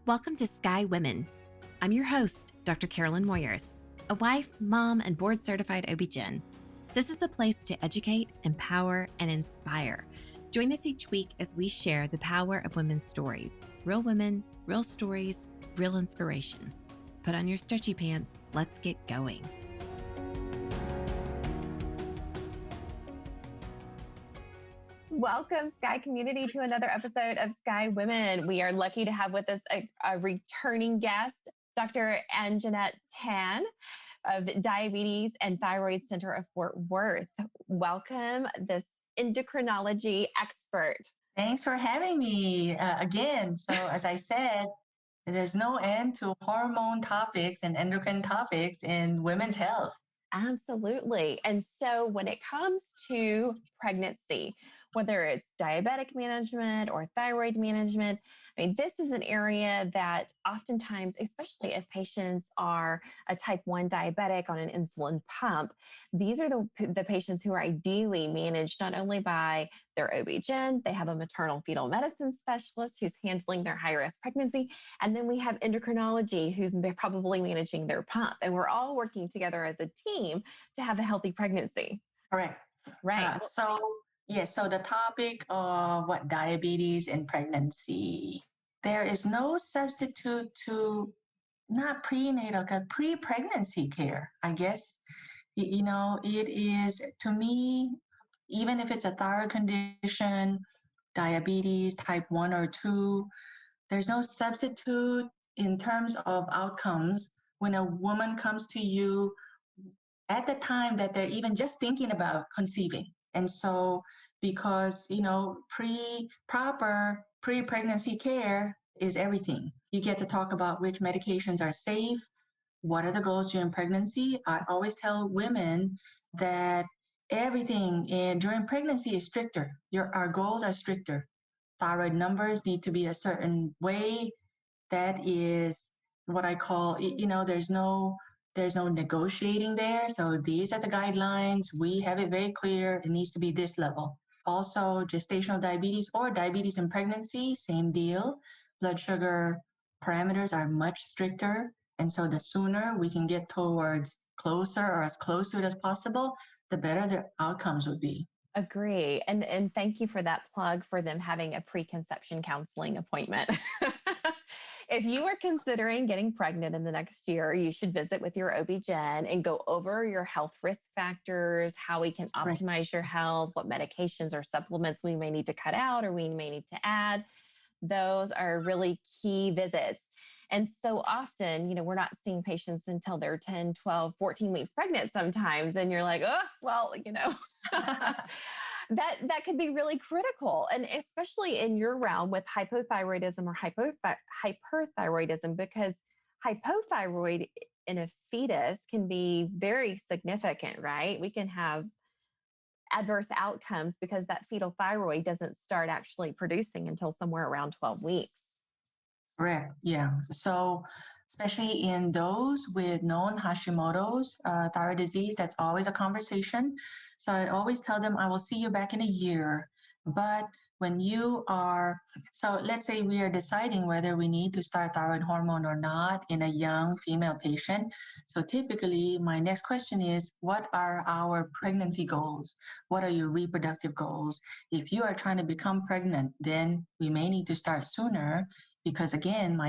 Welcome to Sky Women. I'm your host, Dr. Carolyn Moyers, a wife, mom, and board-certified OB-GYN. This is a place to educate, empower, and inspire. Join us each week as we share the power of women's stories. Real women, real stories, real inspiration. Put on your stretchy pants. Let's get going. Welcome, Sky community, to another episode of Sky Women. We are lucky to have with us a returning guest, Dr. Anjanette Tan of Diabetes and Thyroid Center of Fort Worth. Welcome, this endocrinology expert. Thanks for having me again. So as I said, there's no end to hormone topics and endocrine topics in women's health. Absolutely. And so when it comes to pregnancy, whether it's diabetic management or thyroid management, this is an area that oftentimes, especially if patients are a type 1 diabetic on an insulin pump, these are the patients who are ideally managed not only by their OB-GYN, they have a maternal fetal medicine specialist who's handling their high-risk pregnancy, and then we have endocrinology who's probably managing their pump. And we're all working together as a team to have a healthy pregnancy. Correct. Right. So the topic of diabetes and pregnancy, there is no substitute to not prenatal, pre-pregnancy care, I guess. It is, to me, even if it's a thyroid condition, diabetes, type 1 or 2, there's no substitute in terms of outcomes when a woman comes to you at the time that they're even just thinking about conceiving. And so, because, proper pre-pregnancy care is everything. You get to talk about which medications are safe, what are the goals during pregnancy. I always tell women that everything during pregnancy is stricter. Our goals are stricter. Thyroid numbers need to be a certain way. That is what I call, there's no negotiating there. So these are the guidelines. We have it very clear. It needs to be this level. Also, gestational diabetes or diabetes in pregnancy, same deal. Blood sugar parameters are much stricter. And so the sooner we can get towards closer or as close to it as possible, the better the outcomes would be. Agree. And thank you for that plug for them having a preconception counseling appointment. If you are considering getting pregnant in the next year, you should visit with your OB-GYN and go over your health risk factors, how we can optimize your health, what medications or supplements we may need to cut out or we may need to add. Those are really key visits. And so often, we're not seeing patients until they're 10, 12, 14 weeks pregnant sometimes. And you're like, oh, well, that could be really critical. And especially in your realm with hypothyroidism or hyperthyroidism, because hypothyroid in a fetus can be very significant, right? We can have adverse outcomes because that fetal thyroid doesn't start actually producing until somewhere around 12 weeks. Correct. Yeah. So especially in those with known Hashimoto's thyroid disease, that's always a conversation. So I always tell them, I will see you back in a year. But when so let's say we are deciding whether we need to start thyroid hormone or not in a young female patient. So typically my next question is, what are our pregnancy goals? What are your reproductive goals? If you are trying to become pregnant, then we may need to start sooner. Because again,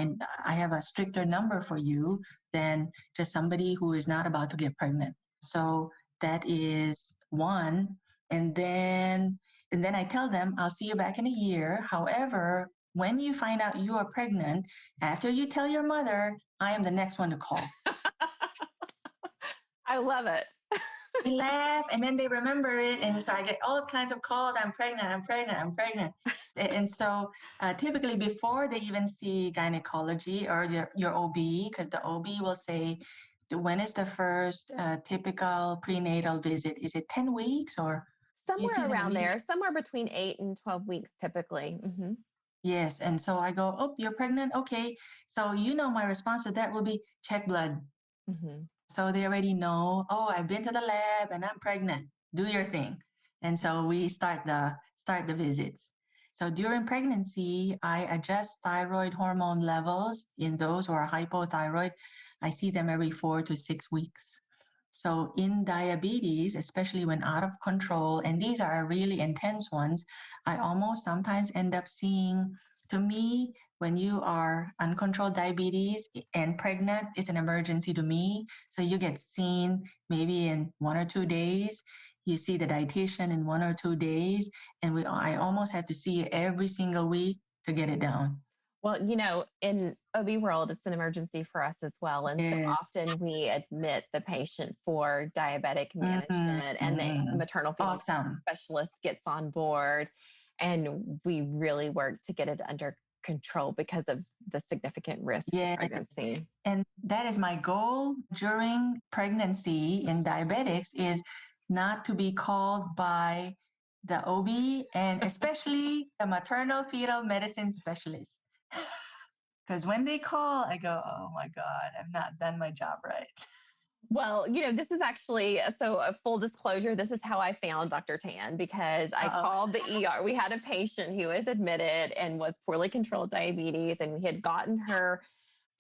I have a stricter number for you than just somebody who is not about to get pregnant. So that is one. And then I tell them, I'll see you back in a year. However, when you find out you are pregnant, after you tell your mother, I am the next one to call. I love it. They laugh and then they remember it. And so I get all kinds of calls. I'm pregnant. And so typically before they even see gynecology or your OB, because the OB will say, when is the first typical prenatal visit? Is it 10 weeks or? Somewhere around there, somewhere between 8 and 12 weeks typically. Mm-hmm. Yes. And so I go, oh, you're pregnant? Okay. So my response to that will be check blood. Mm-hmm. So they already know, oh, I've been to the lab and I'm pregnant. Do your thing. And so we start the visits. So during pregnancy, I adjust thyroid hormone levels in those who are hypothyroid. I see them every 4 to 6 weeks. So in diabetes, especially when out of control, and these are really intense ones, I almost sometimes end up seeing, to me, when you are uncontrolled diabetes and pregnant, it's an emergency to me. So you get seen maybe in 1 or 2 days. You see the dietitian in 1 or 2 days, and I almost have to see you every single week to get it down. Well, in OB world, it's an emergency for us as well. And so Yes. often we admit the patient for diabetic Mm-hmm. management, and the Mm-hmm. maternal fetal Awesome. specialist gets on board. And we really work to get it under control because of the significant risk to Yeah. pregnancy. And that is my goal during pregnancy in diabetics is not to be called by the OB and especially the maternal fetal medicine specialist. Because when they call, I go, oh my God, I've not done my job right. Well, this is actually so a full disclosure. This is how I found Dr. Tan because I Uh-oh. called the ER. We had a patient who was admitted and was poorly controlled diabetes, and we had gotten her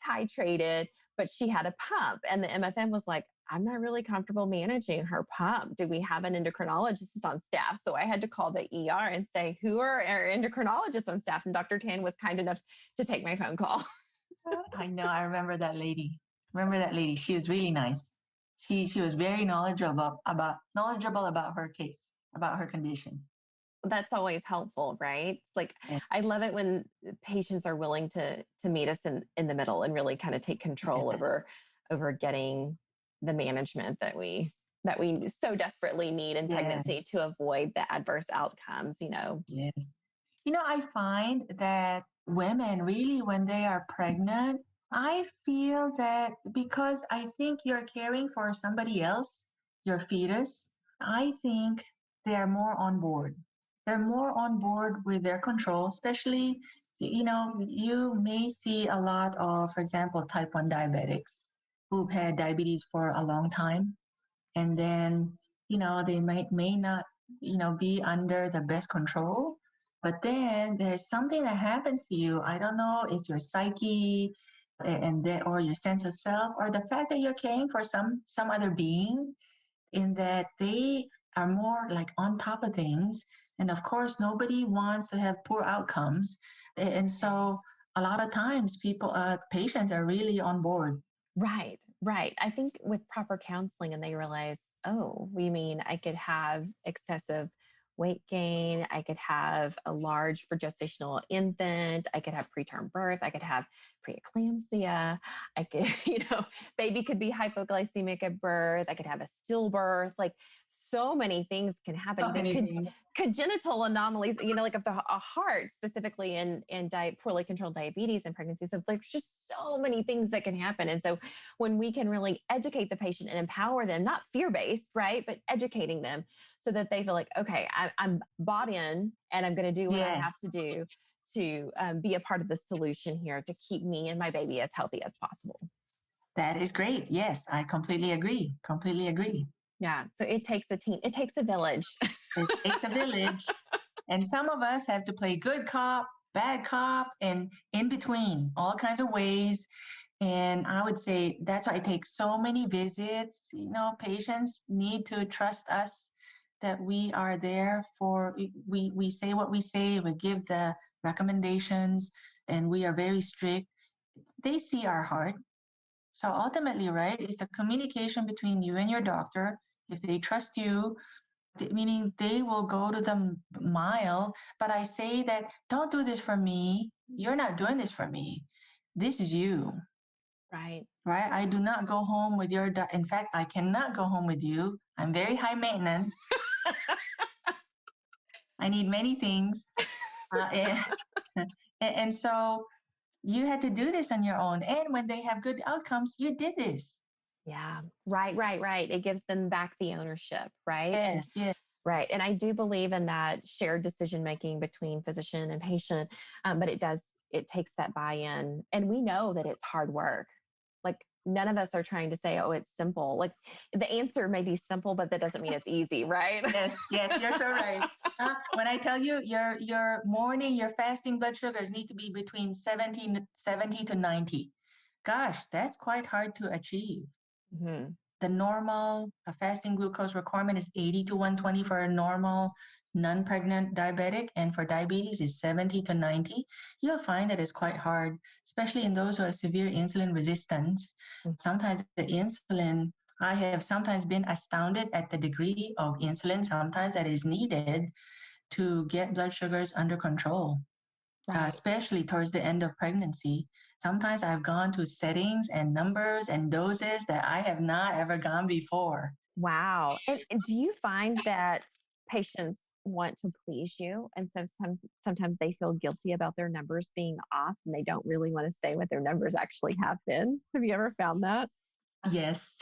titrated, but she had a pump. And the MFM was like, I'm not really comfortable managing her pump. Do we have an endocrinologist on staff? So I had to call the ER and say, who are our endocrinologists on staff? And Dr. Tan was kind enough to take my phone call. I know. I remember that lady. Remember that lady. She was really nice. She was very knowledgeable about her case, about her condition. That's always helpful, right? It's like Yeah, I love it when patients are willing to meet us in the middle and really kind of take control yeah, over getting the management that we so desperately need in pregnancy yes, to avoid the adverse outcomes. yes. I find that women really, when they are pregnant, I feel that because I think you're caring for somebody else, your fetus, I think they are more on board. They're more on board with their control, especially, you may see a lot of, for example, type 1 diabetics who've had diabetes for a long time. And then, they may not, be under the best control, but then there's something that happens to you. I don't know, it's your psyche or your sense of self or the fact that you're caring for some other being in that they are more like on top of things. And of course, nobody wants to have poor outcomes. And so a lot of times patients are really on board. Right, right. I think with proper counseling and they realize, oh, we mean I could have excessive weight gain, I could have a large for gestational infant, I could have preterm birth, I could have preeclampsia, I could, baby could be hypoglycemic at birth, I could have a stillbirth, like so many things can happen, So even many things. congenital anomalies, like of the a heart, specifically in poorly controlled diabetes and pregnancy. So there's just so many things that can happen. And so when we can really educate the patient and empower them, not fear-based, right, but educating them so that they feel like, okay, I'm bought in and I'm going to do what I have Yes. to do to be a part of the solution here to keep me and my baby as healthy as possible. That is great. Yes, I completely agree. Completely agree. Yeah. So it takes a team, it takes a village. It takes a village. And some of us have to play good cop, bad cop, and in between, all kinds of ways. And I would say that's why it takes so many visits. Patients need to trust us that we are there we say what we say, we give the recommendations, and we are very strict. They see our heart. So ultimately, right, it's the communication between you and your doctor. If they trust you, meaning they will go to the mile. But I say that don't do this for me. You're not doing this for me. This is you, Right. right? I do not go home with in fact, I cannot go home with you. I'm very high maintenance. I need many things. And so you had to do this on your own. And when they have good outcomes, you did this. Yeah. Right, right, right. It gives them back the ownership, right? And Yes, yes, right. And I do believe in that shared decision making between physician and patient. But it takes that buy in. And we know that it's hard work. Like none of us are trying to say, oh, it's simple. Like the answer may be simple, but that doesn't mean it's easy, right? Yes, you're so right. When I tell you your fasting blood sugars need to be between 70 to 90. Gosh, that's quite hard to achieve. Mm-hmm. The normal fasting glucose requirement is 80 to 120 for a normal non-pregnant diabetic, and for diabetes is 70 to 90. You'll find that it's quite hard, especially in those who have severe insulin resistance. Sometimes the insulin, I have sometimes been astounded at the degree of insulin sometimes that is needed to get blood sugars under control, Right. especially towards the end of pregnancy. Sometimes I've gone to settings and numbers and doses that I have not ever gone before. Wow. And do you find that patients want to please you? And so sometimes they feel guilty about their numbers being off and they don't really want to say what their numbers actually have been. Have you ever found that? Yes.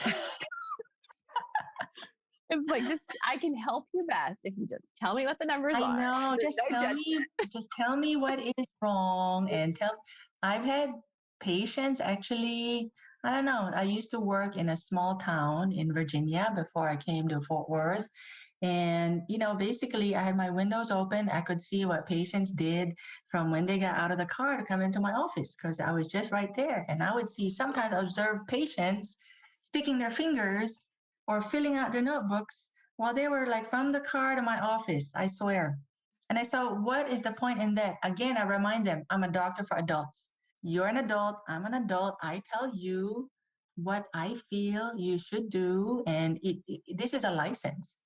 It's like, I can help you best if you just tell me what the numbers I are. know. There's no judgment. Just tell me what is wrong and tell. I've had patients actually, I don't know. I used to work in a small town in Virginia before I came to Fort Worth. And, basically I had my windows open. I could see what patients did from when they got out of the car to come into my office because I was just right there. And I would sometimes observe patients sticking their fingers or filling out their notebooks while they were like from the car to my office, I swear. And I saw, what is the point in that? Again, I remind them, I'm a doctor for adults. You're an adult. I'm an adult. I tell you what I feel you should do. And this is a license.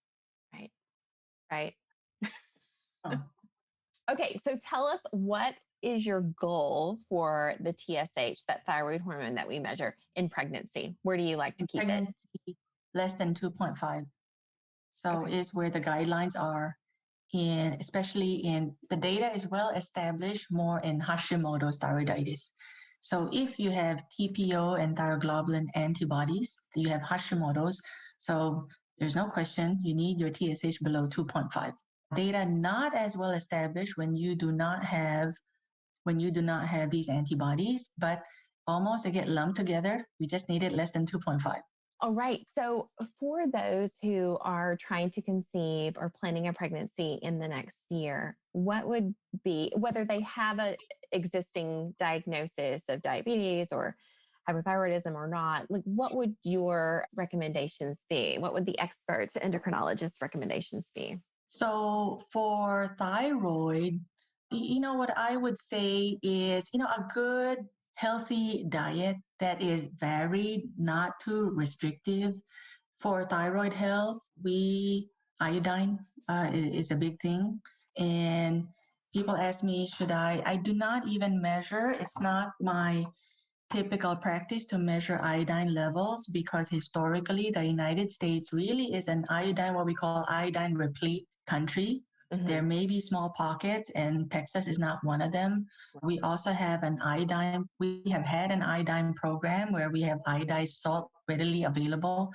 Right. Right. Oh. Okay. So tell us, what is your goal for the TSH, that thyroid hormone that we measure in pregnancy? Where do you like to keep Pregnancy, less than 2.5. So Okay. is where the guidelines are. Especially in the data is well established more in Hashimoto's thyroiditis. So if you have TPO and thyroglobulin antibodies, you have Hashimoto's. So there's no question you need your TSH below 2.5. Data not as well established when you do not have these antibodies, but almost they get lumped together. We just need it less than 2.5. All right. So, for those who are trying to conceive or planning a pregnancy in the next year, what would be, whether they have a existing diagnosis of diabetes or hypothyroidism or not, like what would your recommendations be? What would the expert endocrinologist recommendations be? So for thyroid, what I would say is, a good healthy diet that is varied, not too restrictive. For thyroid health, iodine is a big thing. And people ask me, I do not even measure. It's not my typical practice to measure iodine levels because historically the United States really is an iodine, what we call iodine replete country. There may be small pockets, and Texas is not one of them. We also have we have had an iodine program where we have iodized salt readily available.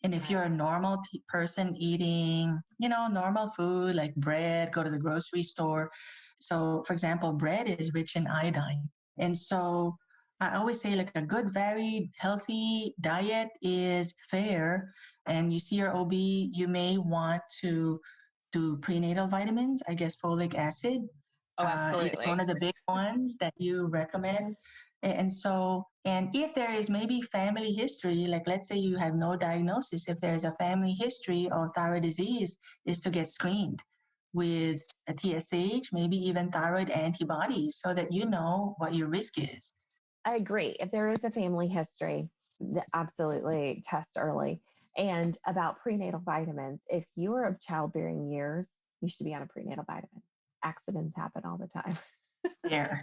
And if you're a normal person eating, normal food like bread, go to the grocery store. So, for example, bread is rich in iodine. And so I always say like a good, varied, healthy diet is fair. And you see your OB, you may want to do prenatal vitamins, I guess folic acid. Oh, It's one absolutely. of the big ones that you recommend. And if there is maybe family history, like let's say you have no diagnosis, if there's a family history of thyroid disease, is to get screened with a TSH, maybe even thyroid antibodies so that you know what your risk is. I agree. If there is a family history, absolutely test early. And about prenatal vitamins, if you are of childbearing years, you should be on a prenatal vitamin. Accidents happen all the time. There.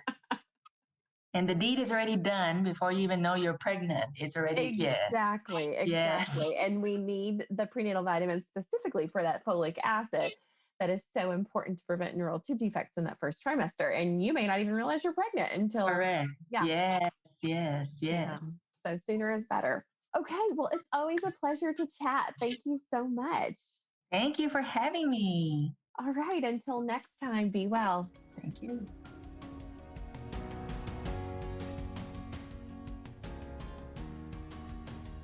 And the deed is already done before you even know you're pregnant. It's already, yes. Exactly, Yes. exactly. And we need the prenatal vitamins specifically for that folic acid that is so important to prevent neural tube defects in that first trimester. And you may not even realize you're pregnant until, Correct. yeah. Yes, yes, Yeah. yes. So sooner is better. Okay. Well, it's always a pleasure to chat. Thank you so much. Thank you for having me. All right. Until next time, be well. Thank you.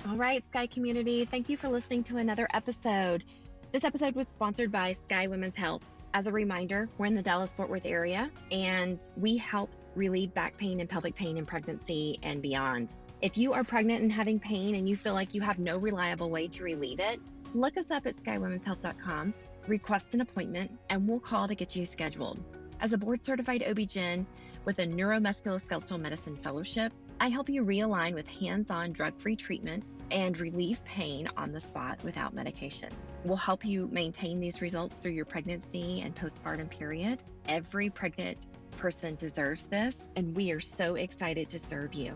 All right, Sky community, thank you for listening to another episode. This episode was sponsored by Sky Women's Health. As a reminder, we're in the Dallas-Fort Worth area, and we help relieve back pain and pelvic pain in pregnancy and beyond. If you are pregnant and having pain and you feel like you have no reliable way to relieve it, look us up at skywomenshealth.com, request an appointment, and we'll call to get you scheduled. As a board-certified OB-GYN with a neuromusculoskeletal medicine fellowship, I help you realign with hands-on drug-free treatment and relieve pain on the spot without medication. We'll help you maintain these results through your pregnancy and postpartum period. Every pregnant person deserves this, and we are so excited to serve you.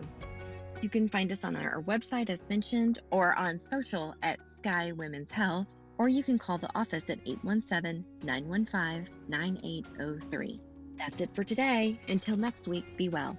You can find us on our website, as mentioned, or on social at Sky Women's Health, or you can call the office at 817-915-9803. That's it for today. Until next week, be well.